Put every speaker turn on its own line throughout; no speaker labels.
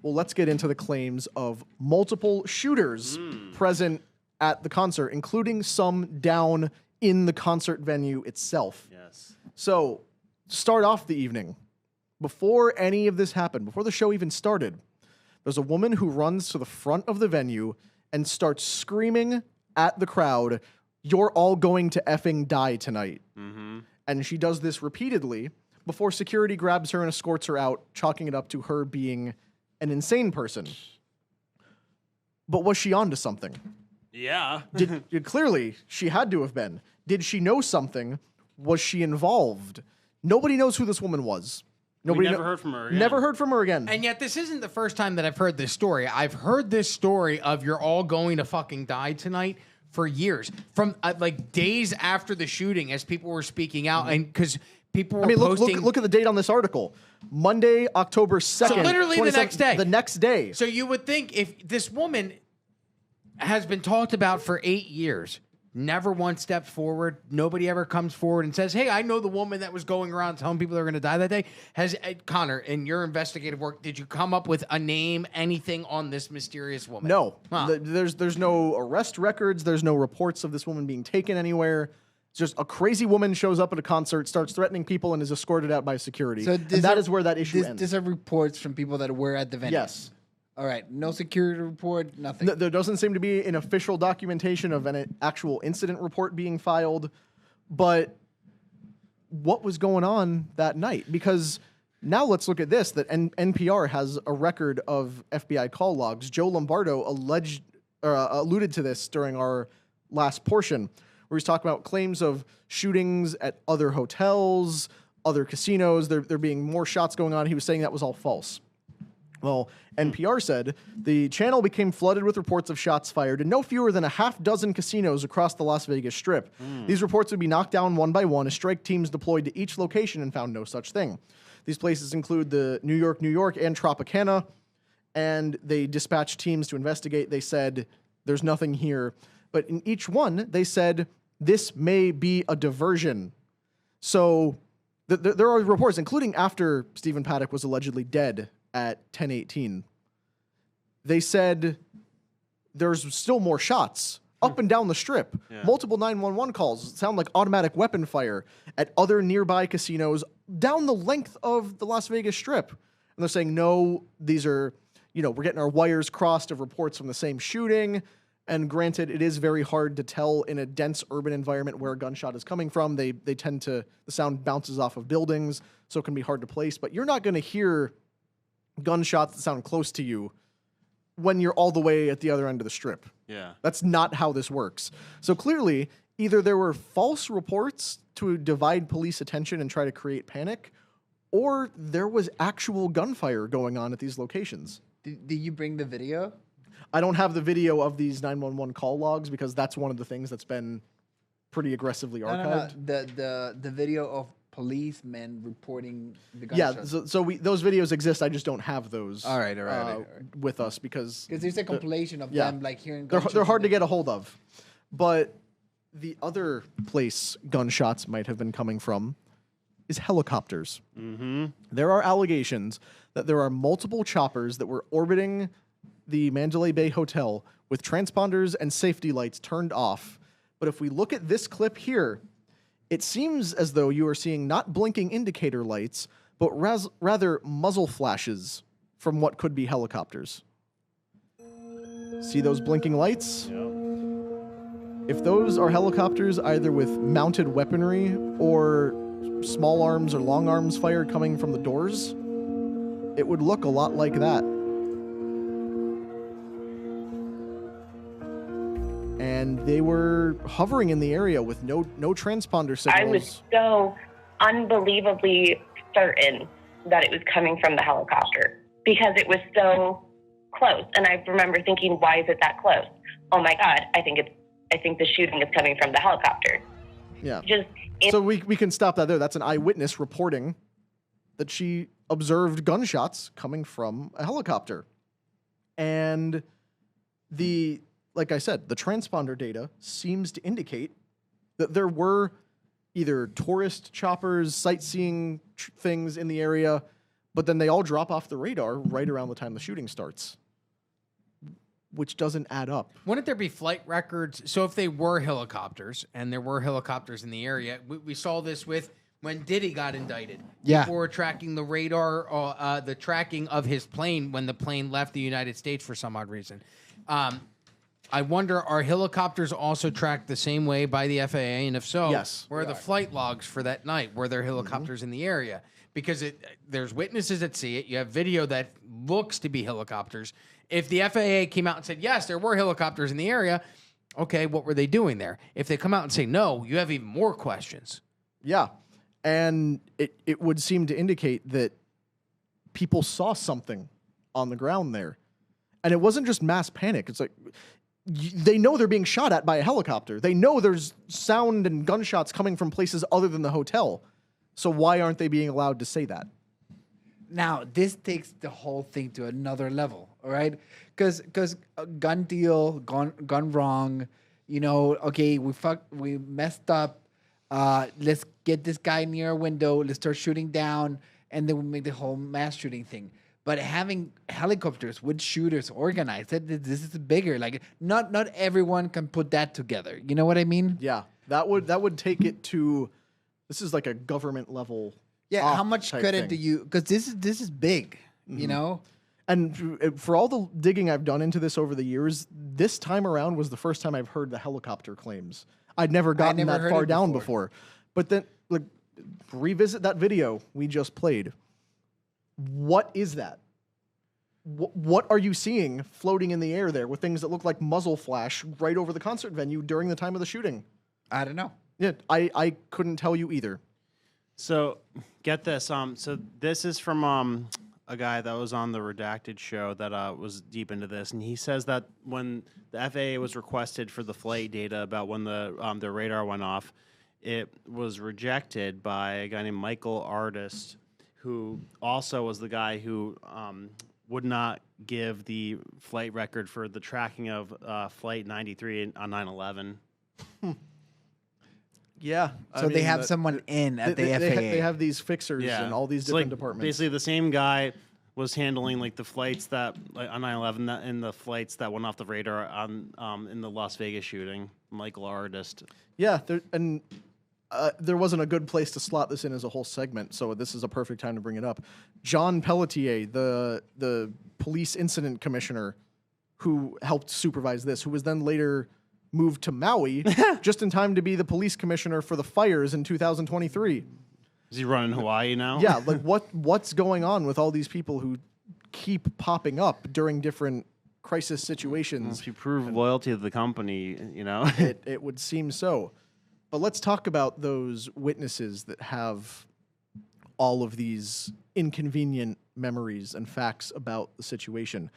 Well, let's get into the claims of multiple shooters present at the concert, including some down in the concert venue itself.
Yes.
So, to start off the evening, before any of this happened, before the show even started, there's a woman who runs to the front of the venue and starts screaming at the crowd, "You're all going to effing die tonight."
Mm-hmm.
And she does this repeatedly before security grabs her and escorts her out, chalking it up to her being an insane person. But was she onto something?
Yeah.
Clearly, she had to have been. Did she know something? Was she involved? Nobody knows who this woman was. Nobody
never heard from her again.
Never heard from her again.
And yet, this isn't the first time that I've heard this story. I've heard this story of "you're all going to fucking die tonight" for years, from like days after the shooting, as people were speaking out, and because people were posting.
Look at the date on this article. Monday, October 2nd.
So literally the next day.
The next day.
So you would think if this woman has been talked about for 8 years, never once stepped forward, nobody ever comes forward and says, "Hey, I know the woman that was going around telling people they're going to die that day." Has Connor, in your investigative work, did you come up with a name, anything on this mysterious woman?
No.
Huh.
There's no arrest records. There's no reports of this woman being taken anywhere. It's just a crazy woman shows up at a concert, starts threatening people, and is escorted out by security.
So
and that is where that issue ends.
These are reports from people that were at the venue.
Yes.
All right. No security report, nothing.
There doesn't seem to be an official documentation of an actual incident report being filed, but what was going on that night? Because now let's look at this, that NPR has a record of FBI call logs. Joe Lombardo alluded to this during our last portion, where he's talking about claims of shootings at other hotels, other casinos, there being more shots going on. He was saying that was all false. Well, NPR said the channel became flooded with reports of shots fired in no fewer than a half dozen casinos across the Las Vegas Strip. These reports would be knocked down one by one as strike teams deployed to each location and found no such thing. These places include the New York, and Tropicana, and they dispatched teams to investigate. They said, there's nothing here. But in each one, they said, this may be a diversion. So there are reports, including after Stephen Paddock was allegedly dead at 10:18. They said there's still more shots up and down the strip. Yeah. Multiple 911 calls sound like automatic weapon fire at other nearby casinos down the length of the Las Vegas Strip. And they're saying, no, these are, we're getting our wires crossed of reports from the same shooting. And granted, it is very hard to tell in a dense urban environment where a gunshot is coming from. They tend to, the sound bounces off of buildings, so it can be hard to place. But you're not going to hear gunshots that sound close to you when you're all the way at the other end of the strip.
Yeah.
That's not how this works. So clearly, either there were false reports to divide police attention and try to create panic, or there was actual gunfire going on at these locations.
Did you bring the video?
I don't have the video of these 911 call logs because that's one of the things that's been pretty aggressively archived.
No. The video of policemen reporting the gunshots.
Yeah, so those videos exist. I just don't have those.
All right.
With us because
there's a compilation of them like hearing.
They're hard to get a hold of, but the other place gunshots might have been coming from is helicopters.
Mm-hmm.
There are allegations that there are multiple choppers that were orbiting the Mandalay Bay Hotel with transponders and safety lights turned off. But if we look at this clip here, it seems as though you are seeing not blinking indicator lights, but rather muzzle flashes from what could be helicopters. See those blinking lights?
Yep.
If those are helicopters, either with mounted weaponry or small arms or long arms fired coming from the doors, it would look a lot like that. And they were hovering in the area with no transponder signals.
I was so unbelievably certain that it was coming from the helicopter because it was so close. And I remember thinking, why is it that close? Oh my God, I think the shooting is coming from the helicopter.
Yeah. So we can stop that there. That's an eyewitness reporting that she observed gunshots coming from a helicopter. And like I said, the transponder data seems to indicate that there were either tourist choppers, sightseeing things in the area, but then they all drop off the radar right around the time the shooting starts, which doesn't add up.
Wouldn't there be flight records? So if they were helicopters, and there were helicopters in the area, we saw this with when Diddy got indicted.
Yeah.
People were tracking the radar, the tracking of his plane when the plane left the United States for some odd reason. I wonder, are helicopters also tracked the same way by the FAA? And if so,
Yes.
where are the flight logs for that night? Were there helicopters in the area? Because there's witnesses that see it. You have video that looks to be helicopters. If the FAA came out and said, yes, there were helicopters in the area, okay, what were they doing there? If they come out and say no, you have even more questions.
Yeah. And it would seem to indicate that people saw something on the ground there. And it wasn't just mass panic. It's like they know they're being shot at by a helicopter. They know there's sound and gunshots coming from places other than the hotel. So why aren't they being allowed to say that?
Now, this takes the whole thing to another level, all right? Because a gun deal gone wrong, you know, okay, we messed up. Let's get this guy near a window. Let's start shooting down, and then we make the whole mass shooting thing. But having helicopters with shooters organized, this is bigger. Like, not everyone can put that together. You know what I mean?
Yeah, that would take it to, this is like a government level.
Yeah. How much
type
credit
thing.
do you? Because this is big. You know.
And for all the digging I've done into this over the years, this time around was the first time I've heard the helicopter claims. I'd never gotten
never
that
heard
far
it
down
before.
before. But then, like, revisit that video we just played. What is that? What are you seeing floating in the air there with things that look like muzzle flash right over the concert venue during the time of the shooting?
I don't know.
Yeah, I couldn't tell you either.
So get this. So this is from a guy that was on the Redacted show that was deep into this, and he says that when the FAA was requested for the flight data about when the radar went off, it was rejected by a guy named Michael Artist, who also was the guy who would not give the flight record for the tracking of Flight 93 on 9/11.
Yeah.
So they have someone in at the FAA.
They have these fixers in all these
It's
different
like
departments.
Basically, the same guy was handling like the flights that like, on 9/11 and the flights that went off the radar on in the Las Vegas shooting. Michael Artist.
Yeah, there wasn't a good place to slot this in as a whole segment, so this is a perfect time to bring it up. John Pelletier, the police incident commissioner who helped supervise this, who was then later moved to Maui just in time to be the police commissioner for the fires in 2023.
Is he running Hawaii now?
Yeah, like what's going on with all these people who keep popping up during different crisis situations?
If you prove loyalty to the company, you know.
It would seem so. But let's talk about those witnesses that have all of these inconvenient memories and facts about the situation.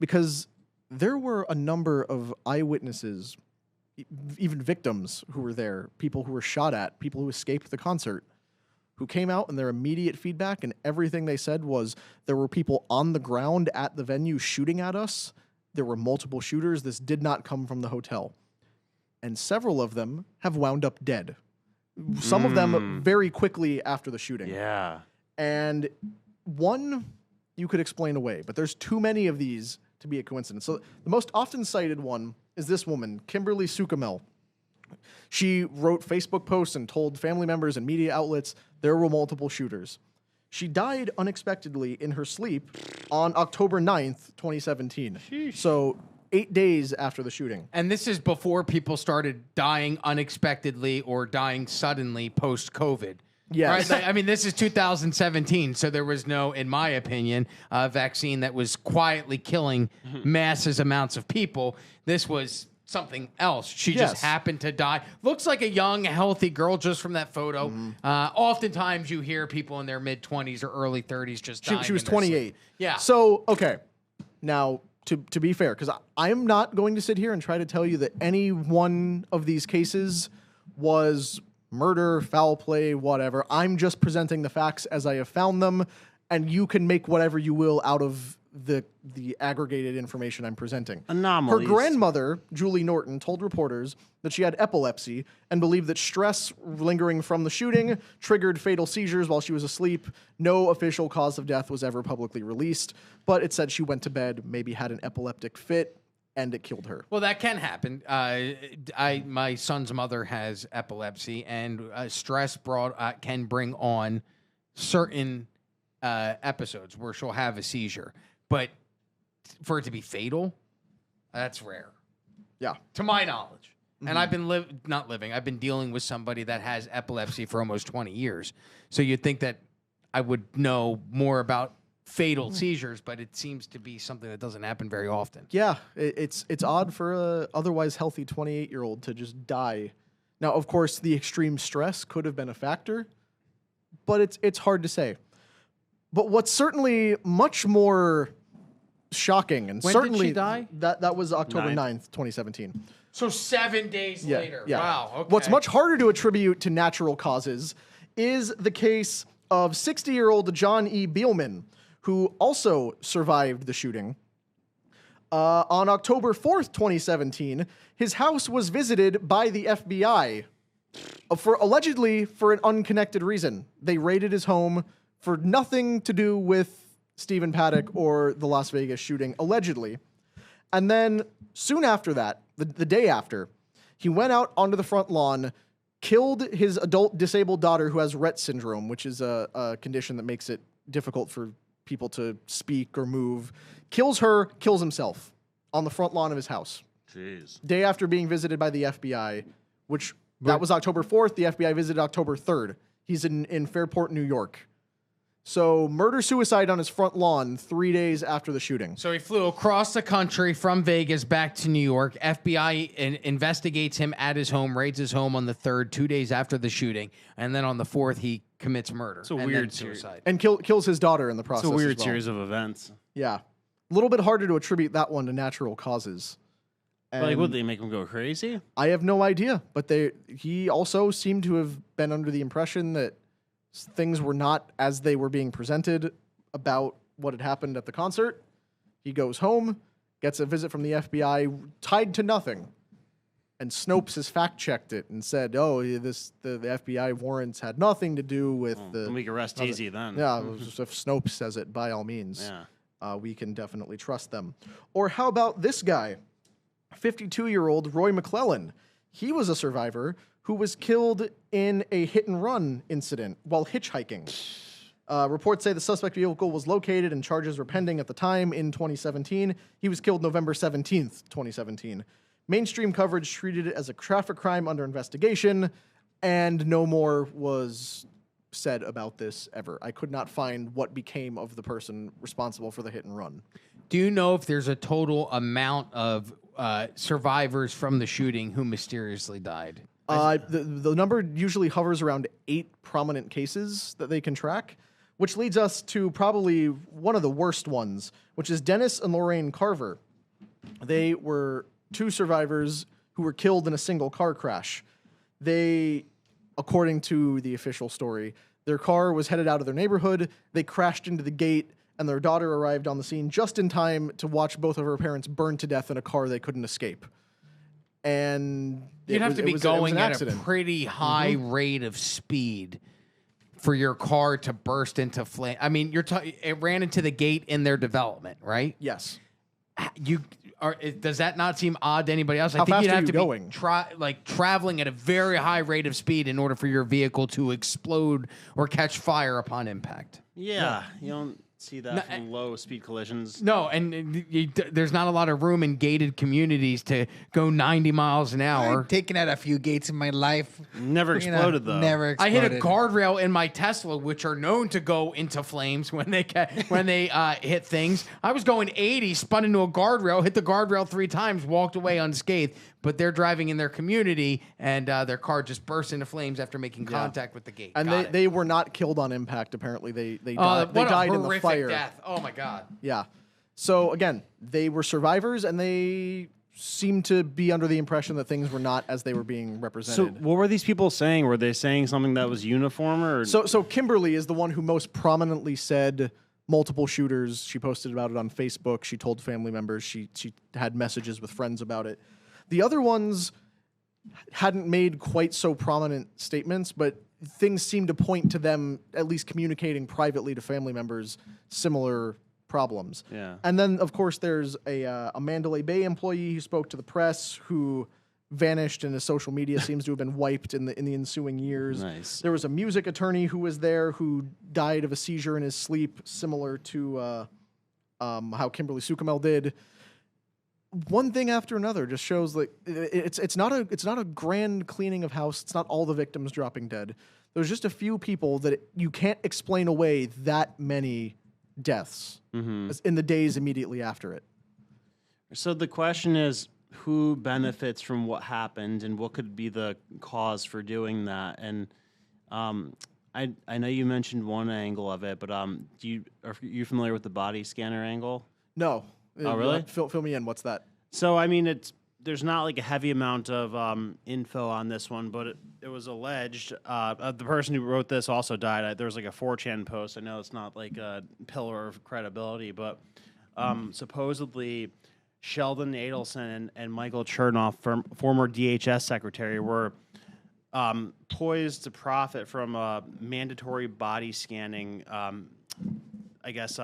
Because there were a number of eyewitnesses, even victims who were there, people who were shot at, people who escaped the concert, who came out and their immediate feedback and everything they said was there were people on the ground at the venue shooting at us. There were multiple shooters. This did not come from the hotel. And several of them have wound up dead. Some of them very quickly after the shooting.
Yeah.
And one you could explain away, but there's too many of these to be a coincidence. So the most often cited one is this woman, Kimberly Sukamel. She wrote Facebook posts and told family members and media outlets there were multiple shooters. She died unexpectedly in her sleep on October 9th, 2017. Sheesh. So 8 days after the shooting.
And this is before people started dying unexpectedly or dying suddenly post-COVID.
Yes.
Right? I mean, this is 2017, so there was no, in my opinion, vaccine that was quietly killing massive amounts of people. This was something else. She just happened to die. Looks like a young, healthy girl just from that photo. Oftentimes you hear people in their mid-20s or early 30s just dying.
She was
in their sleep.
28.
Yeah.
So, okay. Now, to be fair, because I'm not going to sit here and try to tell you that any one of these cases was murder, foul play, whatever. I'm just presenting the facts as I have found them, and you can make whatever you will out of the aggregated information I'm presenting.
Anomalies.
Her grandmother, Julie Norton, told reporters that she had epilepsy and believed that stress lingering from the shooting triggered fatal seizures while she was asleep. No official cause of death was ever publicly released, but it said she went to bed, maybe had an epileptic fit, and it killed her.
Well, that can happen. My son's mother has epilepsy, and stress can bring on certain episodes where she'll have a seizure. But for it to be fatal, that's rare,
Yeah.
to my knowledge. And I've been I've been dealing with somebody that has epilepsy for almost 20 years. So you'd think that I would know more about fatal seizures, but it seems to be something that doesn't happen very often.
Yeah, it's odd for a otherwise healthy 28-year-old to just die. Now, of course, the extreme stress could have been a factor, but it's hard to say. But what's certainly much more shocking, and
When did
certainly
she die?
that was October
9th.
9th, 2017.
So 7 days later.
Yeah.
Wow. Okay.
What's much harder to attribute to natural causes is the case of 60-year-old John E. Beelman, who also survived the shooting. On October 4th, 2017, his house was visited by the FBI allegedly for an unconnected reason. They raided his home for nothing to do with Stephen Paddock or the Las Vegas shooting, allegedly. And then soon after that, the day after, he went out onto the front lawn, killed his adult disabled daughter who has Rett syndrome, which is a condition that makes it difficult for people to speak or move, kills her, kills himself on the front lawn of his house.
Jeez.
Day after being visited by the FBI, that was October 4th. The FBI visited October 3rd. He's in Fairport, New York. So murder-suicide on his front lawn 3 days after the shooting.
So he flew across the country from Vegas back to New York. FBI investigates him at his home, raids his home on the 3rd, 2 days after the shooting. And then on the 4th, he commits murder.
It's a
and
weird
then suicide.
And kills his daughter in the process.
It's a weird
as well.
series of events.
Yeah. A little bit harder to attribute that one to natural causes.
Like,
And
would they make him go crazy?
I have no idea, but he also seemed to have been under the impression that things were not as they were being presented about what had happened at the concert. He goes home, gets a visit from the FBI tied to nothing, and Snopes has fact-checked it and said, "Oh, the FBI warrants had nothing to do with the."
Then we can rest easy then.
Yeah, if Snopes says it, by all means,
Yeah.
we can definitely trust them. Or how about this guy, 52-year-old Roy McClellan? He was a survivor who was killed in a hit-and-run incident while hitchhiking. Reports say the suspect vehicle was located and charges were pending at the time in 2017. He was killed November 17th, 2017. Mainstream coverage treated it as a traffic crime under investigation, and no more was said about this ever. I could not find what became of the person responsible for the hit and run.
Do you know if there's a total amount of survivors from the shooting who mysteriously died?
The number usually hovers around 8 prominent cases that they can track, which leads us to probably one of the worst ones, which is Dennis and Lorraine Carver. They were 2 survivors who were killed in a single car crash. They, according to the official story, their car was headed out of their neighborhood. They crashed into the gate, and their daughter arrived on the scene just in time to watch both of her parents burn to death in a car they couldn't escape. And
You'd have to be
it was
going
an
at
accident.
a pretty high rate of speed for your car to burst into flame. I mean, it ran into the gate in their development, right?
Yes.
Does that not seem odd to anybody else? I
How
think
fast
you'd
are
have
you
to
going?
be traveling at a very high rate of speed in order for your vehicle to explode or catch fire upon impact.
Yeah. You don't see that from low speed collisions.
No, and there's not a lot of room in gated communities to go 90 miles an hour.
I've taken out a few gates in my life.
Never exploded, though.
Never
I
exploded.
hit a guardrail in my Tesla, which are known to go into flames when they hit things. I was going 80, spun into a guardrail, hit the guardrail 3 times, walked away unscathed. But they're driving in their community, and their car just burst into flames after making contact with the gate.
And they were not killed on impact, apparently. They
what
died
a
in the
horrific
fire.
death. Oh, my God.
Yeah. So, again, they were survivors, and they seemed to be under the impression that things were not as they were being
So
represented.
what were these people saying? Were they saying something that was uniform or?
So Kimberly is the one who most prominently said multiple shooters. She posted about it on Facebook. She told family members. She had messages with friends about it. The other ones hadn't made quite so prominent statements, but things seemed to point to them at least communicating privately to family members similar problems.
Yeah.
And then, of course, there's a Mandalay Bay employee who spoke to the press who vanished, and his social media seems to have been wiped in the ensuing years.
Nice.
There was a music attorney who was there who died of a seizure in his sleep, similar to how Kimberly Sukamel did. One thing after another just shows like it's not a grand cleaning of house. It's not all the victims dropping dead. There's just a few people that you can't explain away that many deaths in the days immediately after it.
So the question is, who benefits from what happened, and what could be the cause for doing that? And I know you mentioned one angle of it, but are you familiar with the body scanner angle?
No.
Oh, really?
Fill me in. What's that?
So I mean, there's not like a heavy amount of info on this one, but it was alleged. The person who wrote this also died. There was like a 4chan post. I know it's not like a pillar of credibility, but supposedly Sheldon Adelson and Michael Chernoff, former DHS secretary, were poised to profit from mandatory body scanning, I guess,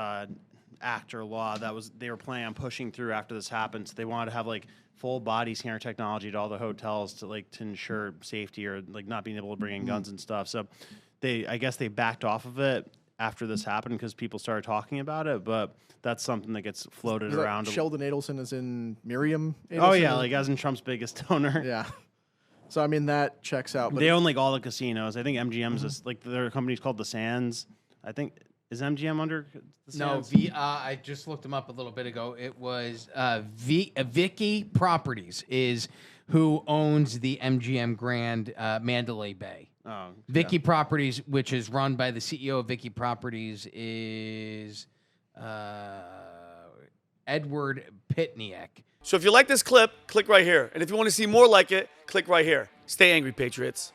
act or law they were planning on pushing through after this happened. So they wanted to have like full body scanner technology at all the hotels to ensure safety, or like not being able to bring in guns and stuff. So I guess they backed off of it after this happened because people started talking about it, but that's something that gets floated around.
Sheldon Adelson is in Miriam Adelson?
Oh yeah, like as in Trump's biggest donor.
Yeah. So I mean that checks out. But
they own like all the casinos. I think MGM's is like their company's called the Sands. I think is MGM under the Sands?
No, I just looked them up a little bit ago. It was Vicky Properties is who owns the MGM Grand Mandalay Bay.
Oh,
Vicky Properties, which is run by the CEO of Vicky Properties, is Edward Pitniak.
So if you like this clip, click right here. And if you want to see more like it, click right here. Stay angry, Patriots.